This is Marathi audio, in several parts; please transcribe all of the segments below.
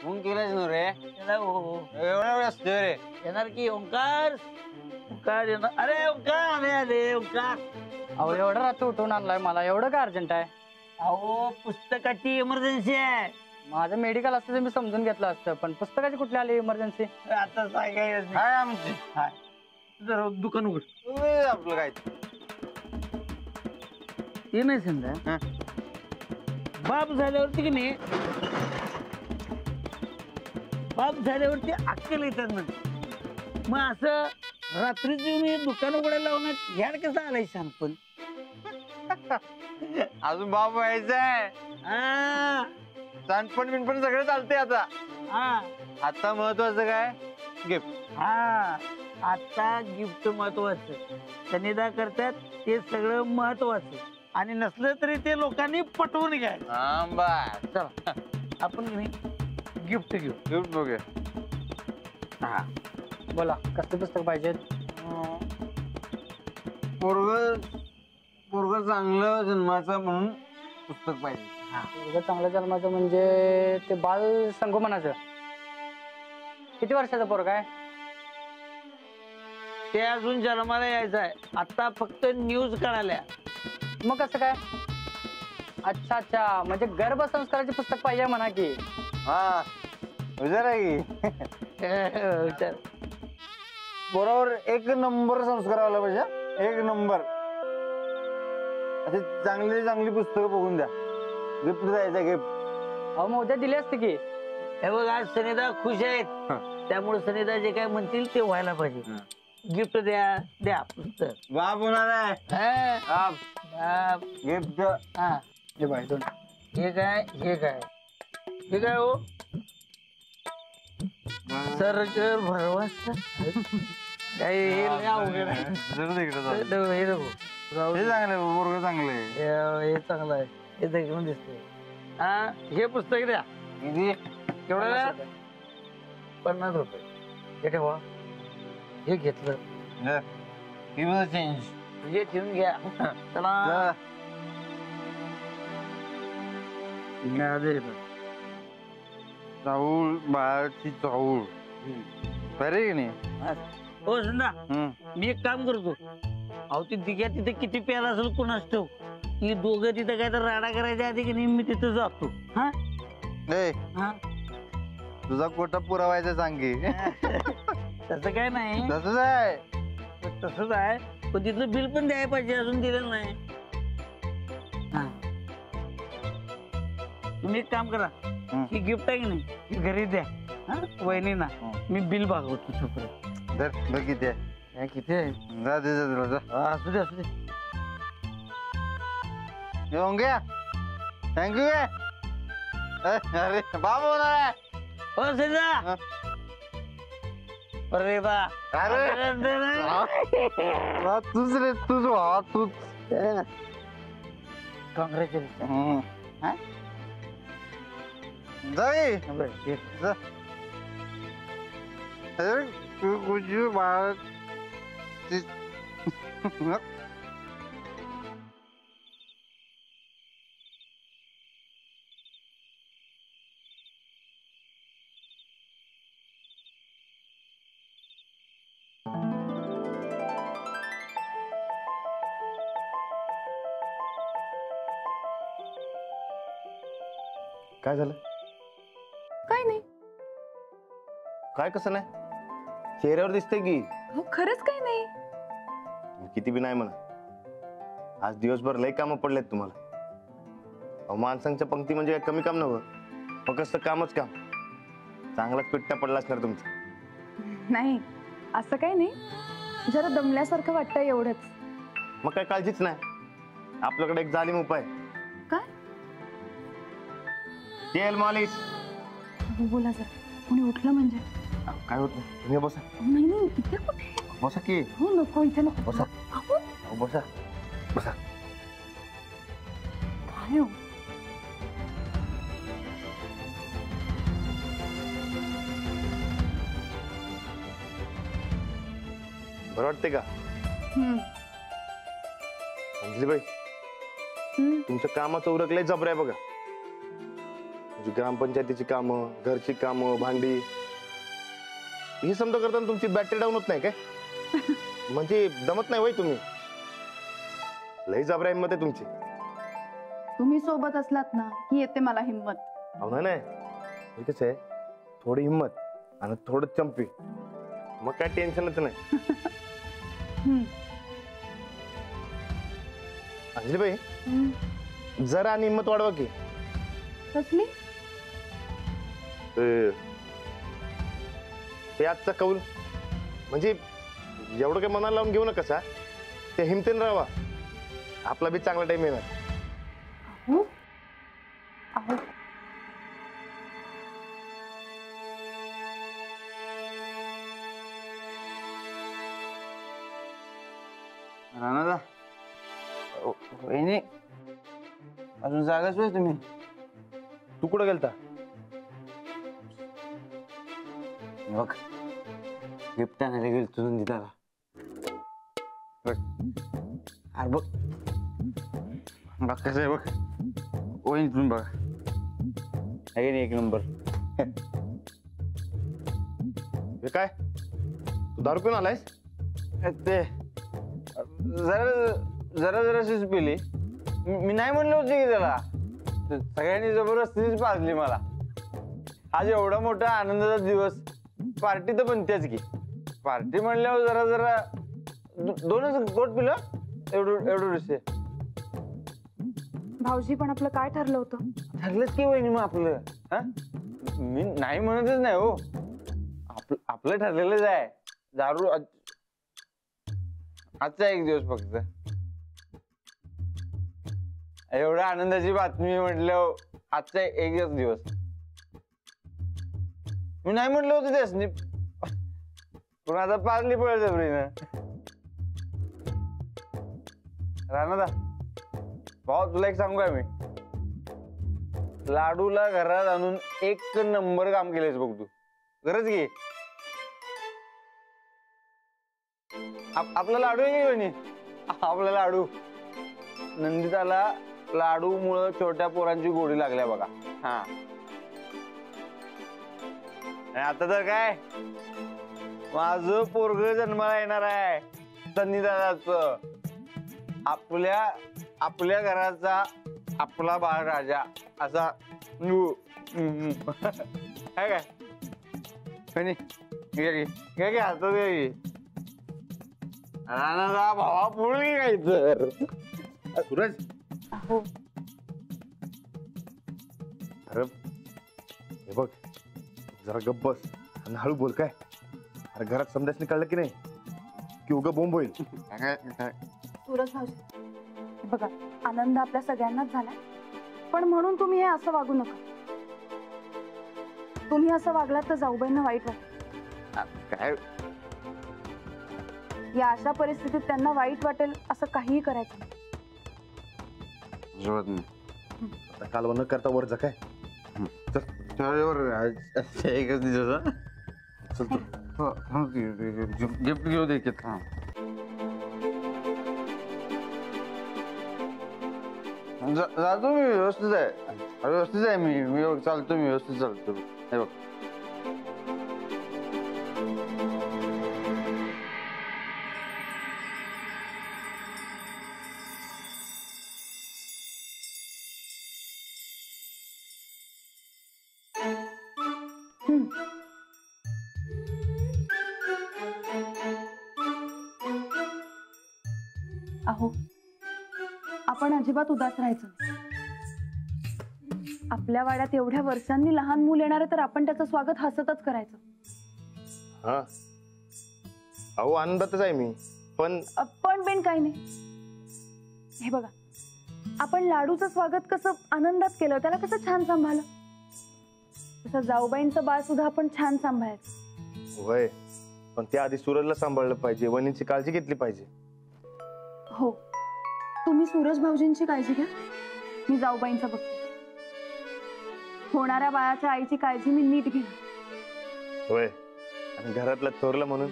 फोन केलाच ना रे. एवढा वेळ असतो रे. येणार की ओंकार ओंकार येणार. अरे ओंकार अरे अरे ओंकार. अहो एवढं रात्र उठवून आणलाय मला, एवढं काय अर्जंट आहे? अहो पुस्तकाची इमर्जन्सी आहे. माझं मेडिकल असतं तर मी समजून घेतलं असतं, पण पुस्तकाची कुठली आली इमर्जन्सी? आता सांगायचं काय आमची जरा दुकान उघड. आपलं काय ते नाही समजा बाप झाल्यावरती की नाही, बाप झाल्यावरती अक्कल येतात ना. मग असं रात्रीची मी दुकान उघडायला लावण्यात याड कसं आलाय सांग. पण अजून बाप व्हायचंय. हा चांदपण बिनपण सगळं चालतंय आता. हा आता महत्वाचं काय? गिफ्ट. हा आता गिफ्ट महत्वाचं. सनिदा करतात ते सगळं महत्वाचं, आणि नसलं तरी ते लोकांनी पटवून घ्या. हा बर. चला आपण गिफ्ट घेऊ. गिफ्ट बघूया. हा बोला कसलं पुस्तक पाहिजे? पोरग चांगलं जन्माचं म्हणून पुस्तक पाहिजे. एवढं चांगलं जन्माचं म्हणजे ते बाल संगोपनाचं. किती वर्षाचा पोरगा आहे? ते अजून जन्माला यायचं आहे. आता फक्त न्यूज कळाल्या. मग कसं काय? अच्छा अच्छा, म्हणजे गर्भसंस्काराचे पुस्तक पाहिजे म्हणा की. हा विचार आहे की. विचार. बरोबर एक नंबर संस्कार आला पाहिजे. एक नंबर. अशी चांगली चांगली पुस्तकं बघून द्या. गिफ्ट द्यायचं गिफ्ट. अहो मग उद्या दिली असते की. हे बघ आज सनिदा खुश आहेत, त्यामुळे सनिदा जे काय म्हणतील ते व्हायला पाहिजे. गिफ्ट द्या द्या पुस्तक. बाप होणार आहे. बाप गिफ्ट. हा हे बाय दोन. हे काय हे काय हे काय हो सर भरवासा काय हे लय अवघड आहे. हे नको. हे चांगलं पोरग चांगलं आहे. हे चांगलं आहे. हे देखील दिसतंय. हा हे पुस्तक द्या. किती? केवढं? 50 रुपये. हे ठेवा. हे घेतलं. चेंज. हे ठेवून घ्या. चला चाऊळ बाळाची चाऊळ. बरे की नाही? हो संदा मी एक काम करतो. अहो ती दिघ्या तिथे किती प्याला असेल कोणास ठेव. ही दोघं तिथं काय तर राडा करायच्या आधी की नाही मी तिथं जातो. हा ए हा तुझा कोटा पुरावायचा सांग की. तसं काय नाही. तसंच आहे. तसंच आहे, पण तिथलं बिल पण द्यायला पाहिजे. अजून दिलेलं नाही. हा तुम्ही एक काम करा. ही गिफ्ट आहे की नाही ही घरी द्या. हा वहिनीना मी बिल भागवतो तोपर्यंत. धर किती आहे? किती आहे? जा दे जा जा. असू दे असू दे. येऊन घ्या. थँक्यू. अरे बाप होणार आहे. हो संदा. अरे बा तूच रे तूच वा तूच. कॉंग्रॅच्युलेशन. जाई तू बाळ. काय झालं? काय नाही. काय कसं नाही? चेहऱ्यावर दिसतंय की. हो खरंच काय नाही. किती बी नाही म्हणा. आज दिवसभर लय कामं पडलेत तुम्हाला. अहो माणसांच्या पंक्ती म्हणजे काय कमी काम नव्हतं. फक्त कामच काम. चांगलाच पिट्टा पडला असणार तुमचा. नाही असं काही नाही. जरा दमल्यासारखं वाटतं एवढंच. मग काय काळजीच नाही. आपल्याकडे एक जालिम उपाय. काय? तेल मालिश. बोला जरा. कोणी उठलं म्हणजे? काय होत नाही. तुम्ही बसा. नाही नाही इथे कुठे? बसा की. हो नको इथे नको. बसा. अहो बसा बसा. काय हो? बरं वाटते का? अंजलीबाई तुमचं कामाचं उरकलंय जबर आहे बघा. ग्रामपंचायतीची कामं, घरची कामं, भांडी हे समजा करताना तुमची बॅटरी डाऊन होत नाही काय? म्हणजे दमत नाही वय तुम्ही? लई जबरा हिंमत आहे तुमची. तुम्ही सोबत असलात ना की येते मला हिंमत. अहो नाही हे कसं आहे, थोडी हिंमत आणि थोडं चंपी, मग काय टेन्शनच नाही. हम्म. अंजलीबाई हम्म. जरा आणि हिंमत वाढवा की. कसली? ते आजचा कौल म्हणजे एवढं काय मनाला लावून घेऊ नका सा. ते हिमतेन राहावा, आपला बी चांगला टाइम येणार. अहो अहो राणादा वहिनी अजून जागाच होय तुम्ही? तू कुठं गेलता? बघ गिफ्ट आणायला गेलो तुझून दिदाला. बघ अरे बघ बघ कसं आहे बघ. वहिनी तुम्ही बघा आहे नाही एक नंबर. हे काय, तू दारू पिऊन आलायस? ते जरा जरा जराशीच पिली. मी नाही म्हणलं होतं की त्याला. सगळ्यांनी जबरदस्तीच पाजली मला. आज एवढा मोठा आनंदाचा दिवस, पार्टी तर बनतेच की. पार्टी म्हणल्यावर जरा जरा दोनच गोट पिलं एवढं एवढं रुसे. भाऊजी पण आपलं काय ठरलं होतं? ठरलंच की वहिनी मग आपलं. हा मी नाही म्हणतच नाही हो. आपलं ठरलेलंच आहे. दारू आजचा एक दिवस फक्त. एवढ्या आनंदाची बातमी म्हटलं आजचा एकच दिवस. मी नाही म्हटलं होतं त्यासनी, पण आता पाजली बळजबरीनं. राणादा भाऊ तुला एक सांगू काय मी, लाडूला घरात आणून एक नंबर काम केलेस बघ तू. गरज घे. आपला लाडू आहे की वहिनी? आपला लाडू. नंदिताला लाडू मुळे छोट्या पोरांची गोडी लागल्या बघा. हा आणि आता तर काय, माझं पोरग जन्माला येणार आहे नंदिताचं. आपल्या घराचा आपला बाळ राजा असा. काय काय वहिनी घे घे हातात घे. राणादा भावा पोळी काय तर. सूरज अहो अरे हे बघ, जरा गप्प बस आणि हळू बोल. काय अरे घरात समजाच कळलं की नाही की उगा बोंब होईल. सूरज भाऊजी हे बघा, आनंद आपल्या सगळ्यांनाच झालाय, पण म्हणून तुम्ही हे असं वागू नका. तुम्ही असं वागलात तर जाऊबाईंना वाईट वाटेल. काय या अशा परिस्थितीत त्यांना वाईट वाटेल असं काहीही करायचं नाही. आता कालवा न करता वर जा. काय एकच दिवस. चल तू. गिफ्ट घेऊ दे की. जातो मी, व्यवस्थित आहे. व्यवस्थित आहे मी चालतो. मी व्यवस्थित चालतो. हे बघ अहो आपण अजिबात उदास राहायचं नाही. आपल्या वाड्यात एवढ्या वर्षांनी लहान मूल येणार आहे तर आपण त्याचं स्वागत हसतच करायचं. हा अहो आनंदातच आहे मी. पण पण काही नाही. हे बघा, आपण लाडूचं स्वागत कसं आनंदात केलं, त्याला कसं छान सांभाळलं, तसं जाऊबाईंचं बाळ सुद्धा आपण छान सांभाळायचं. वय, पण त्याआधी सूरजला सांभाळलं पाहिजे, वहिनीची काळजी घेतली पाहिजे. हो, तुम्ही सूरज भाऊजींची काळजी घ्या, मी जाऊबाईंचं बघते. होणाऱ्या बाळाच्या आईची काळजी मी नीट घेईन. होय, आणि घरातलं थोरलं म्हणून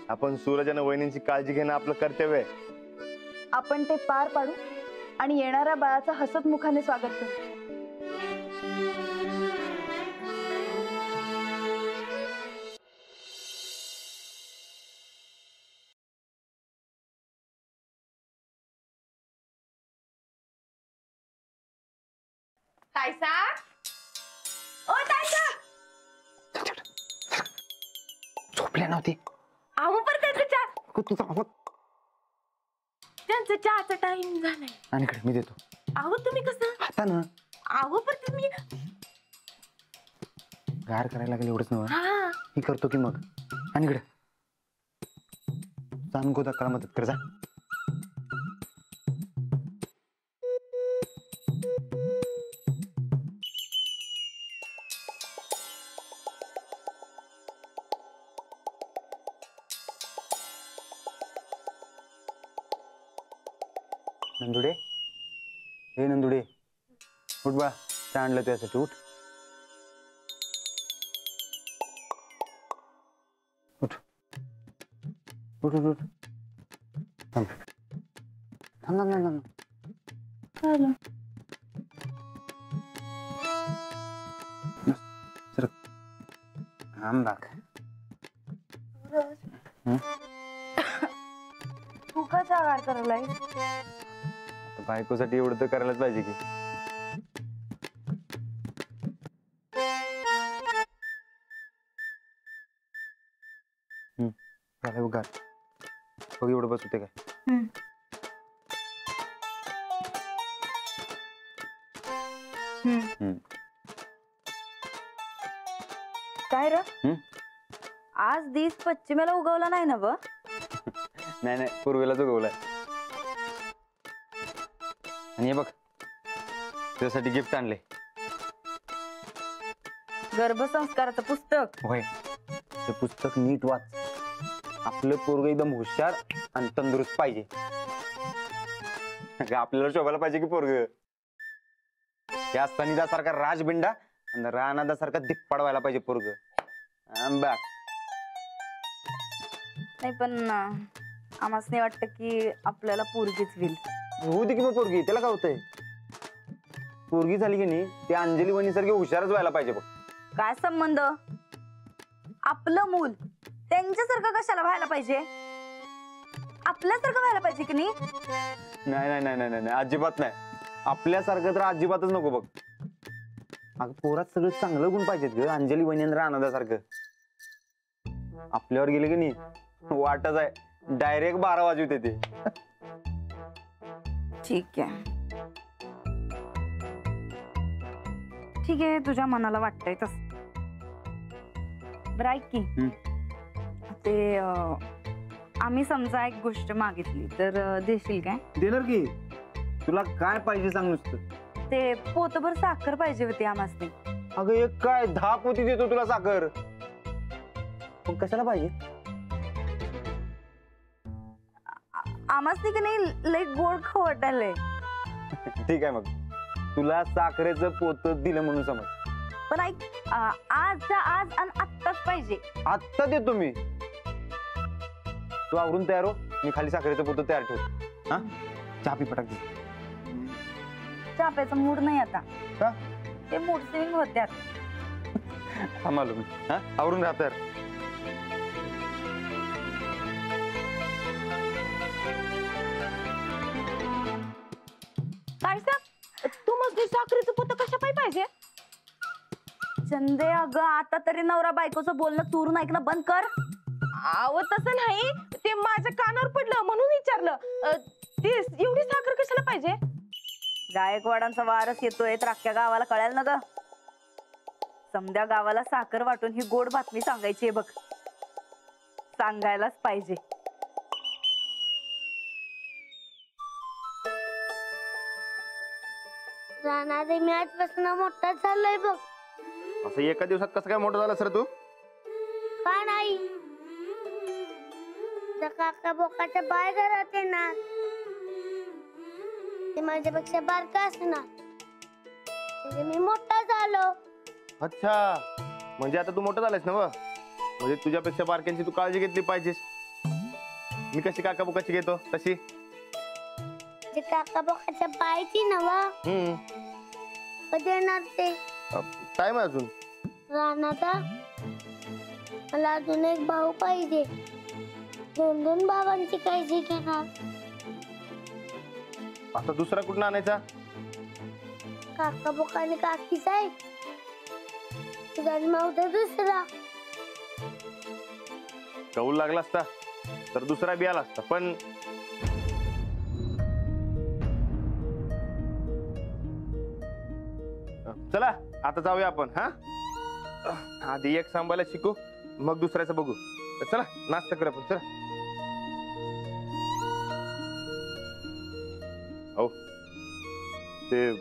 आपण सूरज आणि वहिनींची काळजी घेणं आपलं कर्तव्य आहे. आपण ते पार पाडू आणि येणाऱ्या बाळाचं हसत मुखाने स्वागत करू. तायसा ओ तायसा झोपल्या नव्हती आहो पर त्यांचं चहा तुझा आवाज त्यांचं चहाचा टाइम झालाय आणि इकडे मी देतो आहो तुम्ही कसं आता ना आहो पर तुम्ही गार करायला लागेल एवढंच नव्हे हा मी करतो की मग आणि इकडे सांग गोदाकाला मदत कर जा नंदुडे हे नंदुडे उठ बा चहा आणलं त्यासाठी उठ उठ उठ उठ उठ थांब थांब थांब थांब थांब सर थांब बाक तू का चहा गार करायलाय बायकोसाठी एवढं तर करायलाच पाहिजे की झालं बघ गार. बघ एवढं बस होते काय काय र आज दिस पश्चिमेला उगवला नाही ना ब नाही नाही पूर्वेला उगवलाय आणि हे बघ त्यासाठी गिफ्ट आणले गर्भसंस्काराचं पुस्तक होय ते पुस्तक नीट वाच आपलं पोरग एकदम हुशार आणि तंदुरुस्त पाहिजे अगं, आपल्याला शोभायला पाहिजे की पोरग या सनिदासारखा राजबिंडा आणि रानादासारखा दिप्पाड व्हायला पाहिजे पोरग आंबा नाही पण आम्हाच नाही वाटत की आपल्याला पोरगीच होईल होऊ दे की मग पोरगी त्याला काय होतंय पोरगी झाली की नाही ते अंजली वहिनीसारखी हुशारच व्हायला पाहिजे बघ काय संबंध आपलं मूल त्यांच्यासारखं कशाला व्हायला पाहिजे आपल्यासारखं व्हायला पाहिजे की नाही नाही नाही नाही नाही नाही अजिबात नाही आपल्यासारखं तर अजिबातच नको बघ अगं पोरात सगळं चांगलं गुण पाहिजेत ग अंजली वहिनी आनंदासारखं आपल्यावर गेले की नाही वाटच आहे डायरेक्ट 12 वाजवते ते ठीक आहे ठीक आहे तुझ्या मनाला वाटतंय तस बरं ऐक की ते आम्ही समजा एक गोष्ट मागितली तर देशील काय देणार की तुला काय पाहिजे सांग नुसतं ते पोतभर साखर पाहिजे होती आम्हाला अगं एक काय 10 पोती देतो तुला साखर पण कशाला पाहिजे आम्हाला की नाही लई गोड खवटायलंय ठीक आहे मग तुला साखरेचं पोत दिलं म्हणून समज पण ऐक आजच्या आज आणि आत्ताच पाहिजे आत्ता देतो मी तू आवरून तयार हो मी खाली साखरेचं पोत तयार ठेवतो हा चहा पी पटाक दे चहा प्यायचा मूड नाही आता का? ते मूड स्विंग होत्यात थांबालो मी हा आवरून राहा तयार काय सांग तू मग साखरेचं पोत कशा पाहिजे चंदे अगं आता तरी नवरा बायकोचं बोलणं चोरून ऐकणं बंद कर अहो तसं नाही ते माझ्या कानावर पडलं म्हणून विचारलं ते एवढी साखर कशाला पाहिजे गायकवाडांचा वारस येतोय तर अख्ख्या गावाला कळेल ना ग समद्या गावाला साखर वाटून ही गोड बातमी सांगायची आहे बघ सांगायलाच पाहिजे राणा रे मी आजपासून मोठा झालोय बघ असं एका दिवसात कसं काय मोठं झालं सर तू का नाही त्या काका बोकाच्या बाहेर घरात येणार ते माझ्यापेक्षा बारका असणार म्हणजे मी मोठा झालो अच्छा म्हणजे आता तू मोठं झालायस ना व म्हणजे तुझ्यापेक्षा बारक्यांची तू काळजी घेतली पाहिजेस मी कशी काका बुकाची घेतो तशी ते काका बोकाच्या बायची नवा कधी येणार ते टाइम आहे अजून राणादा मला अजून एक भाऊ पाहिजे 2 भावांची काळजी घेणार आता दुसरा कुठं आणायचा काका बुका आणि काकीच आहे. जन्म होता दुसरा. कौल लागला असता तर दुसरा बी आला असता, पण चला आता जाऊया आपण. हा आधी एक सांभाळायला शिकू, मग दुसऱ्याचं बघू. तर चला नाश्ता करू आपण. चला. हो ते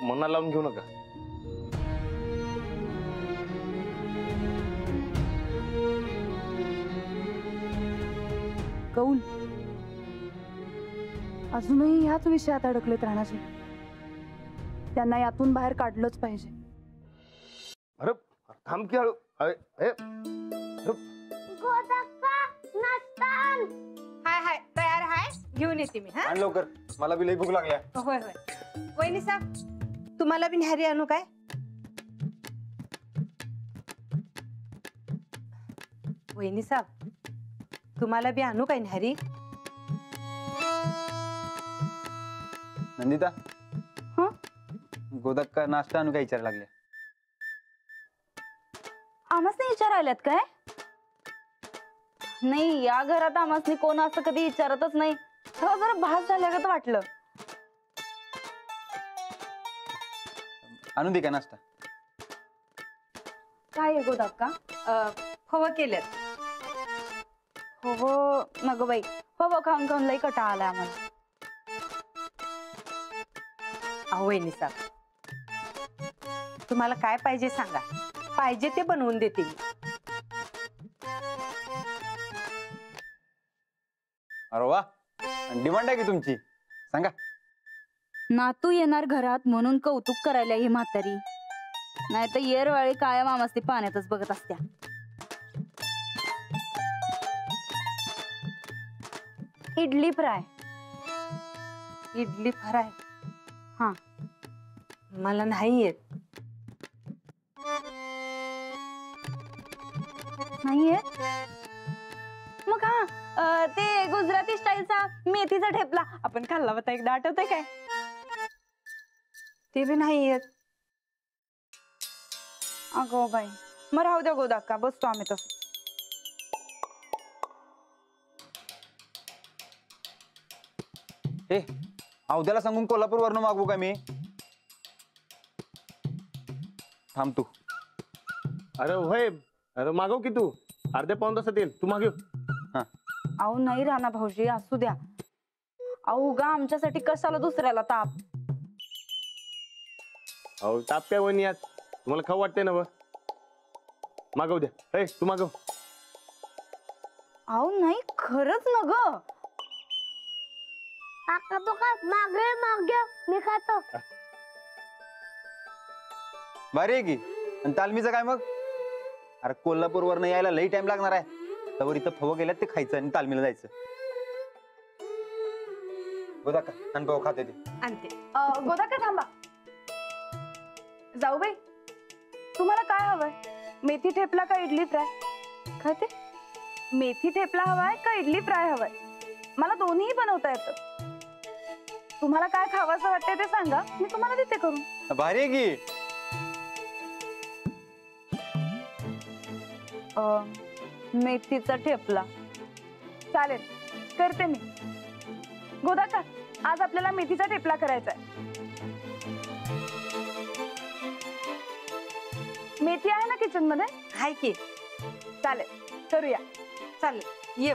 मनाला लावून घेऊ नका. कौल अजूनही ह्याच विषयात अडकलेत राणाजी. त्यांना यातून बाहेर काढलंच पाहिजे. अरे थांब की हळू. हाय हाय तयार हाय, घेऊन येते मी. हा आण लवकर, मला बी लई भूक लागल्या. होय होय. वहिनी साहेब तुम्हाला बी न्याहारी आणू काय? वहिनी साहेब तुम्हाला बी आणू काय न्याहारी? नंदिता हं? गोदक्का नाश्ता आणू काय विचारायला लागले? आम्हासनी विचारायल्यात काय? नाही, या घरात आम्हासनी कोण असं कधी विचारतच नाही. तेव्हा जरा भास झाल्यागत वाटलं. आणून दे का नाश्ता? काय आहे गोदाक्का? हवं केल्यात. हो नग बाई, हो खाऊन खाऊन लई कटाळा आलाय आम्हाला. अहो वहिनी साहेब तुम्हाला काय पाहिजे सांगा, पाहिजे ते बनवून देते मी. अरे वा, डिमांड आहे की तुमची? सांगा. नातू येणार घरात म्हणून कौतुक करायला ही म्हातारी, नाही तर येरवाळी कायम आमस्ती पाण्यातच बघत असत्या. इडली फ्राय. इडली फ्राय? हा. मला नाही येत. नाहीये मग हा ते गुजराती स्टाईलचा मेथीचा ठेपला आपण खाल्ला होता एकदा, आठवतंय काय? ते बी नाही येत. अगो बाई, मग राहू द्या गोदाक्का, बसतो आम्ही तसं. ए अवध्याला सांगून कोल्हापूर वरनं मागवू का मी? थांब तू. अरे होय, अरे मागव की तू. अर्ध्या पाऊण तासात येईल, तू मागव. अहो नाही राणा भाऊजी, असू द्या. अहो उगा आमच्यासाठी कशाला दुसऱ्याला ताप. अहो ताप काय वणी यात, तुम्हाला खाऊ वाटते ना? मागव द्या. तू मागव. अहो नाही खरंच ना ग. काका बुका मागे मागे मी खातो. भारी आहे की. आणि तालमीचं काय मग? अरे कोल्हापूर वरनं यायला लई टाइम लागणार आहे. तर इथं फवं गेल्यात ते खायचं आणि तालमीला जायचं. गोदाक्का आणि भाऊ खाते ते. आणते. गोदाक्का थांबा. जाऊ बाई, तुम्हाला काय हवंय? मेथी ठेपला का इडली फ्राय? काय ते? मेथी ठेपला हवाय का इडली फ्राय हवाय? मला दोन्ही बनवता येतं. तुम्हाला काय खावंसं वाटतंय ते सांगा, मी तुम्हाला देते करून. भारी आहे की. मेथीचा ठेपला चालेल, करते मी. गोदाक्का आज आपल्याला मेथीचा ठेपला करायचा आहे. मेथी आहे ना किचन मध्ये? हाय की. चालेल, करूया. चालेल, ये.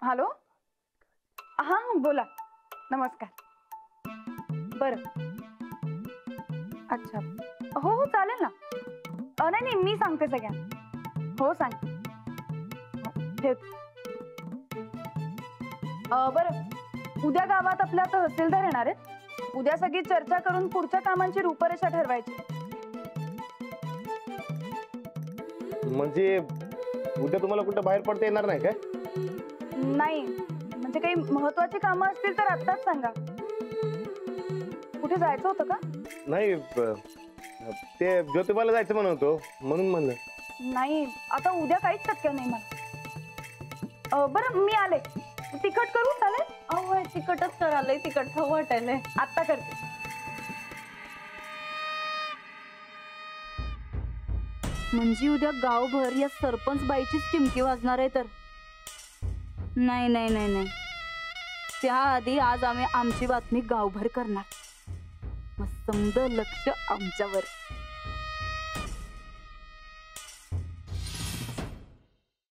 हॅलो, हा बोला. नमस्कार. बर, अच्छा. हो हो चालेल ना. नाही नाही, मी सांगते सगळ्यांना. हो सांगते. ठेवते. बरं, उद्या गावात आपल्या तहसीलदार येणार आहेत. उद्या सगळी चर्चा करून पुढच्या कामांची रूपरेषा ठरवायची. म्हणजे उद्या तुम्हाला कुठं बाहेर पडता येणार नाही काय? नाही, म्हणजे काही महत्वाची कामं असतील तर आत्ताच सांगा. कुठे जायचं होतं का? नाही, ते ज्योतिबाला जायचं म्हणतो, म्हणून म्हणलं. नाही, आता उद्या काहीच शक्य नाही मला. बरं मी आले. तिखट करू चालेल? अहो तिकटच करायलंय, तिकट खाऊ वाटायलंय. आता करते. म्हणजे उद्या गावभर या सरपंच बाईचीच चिमकी वाजणार आहे तर नाही नाही नाही नाही, त्याआधी आज आम्ही आमची बातमी गावभर करणार. मग समज लक्ष आमच्यावर.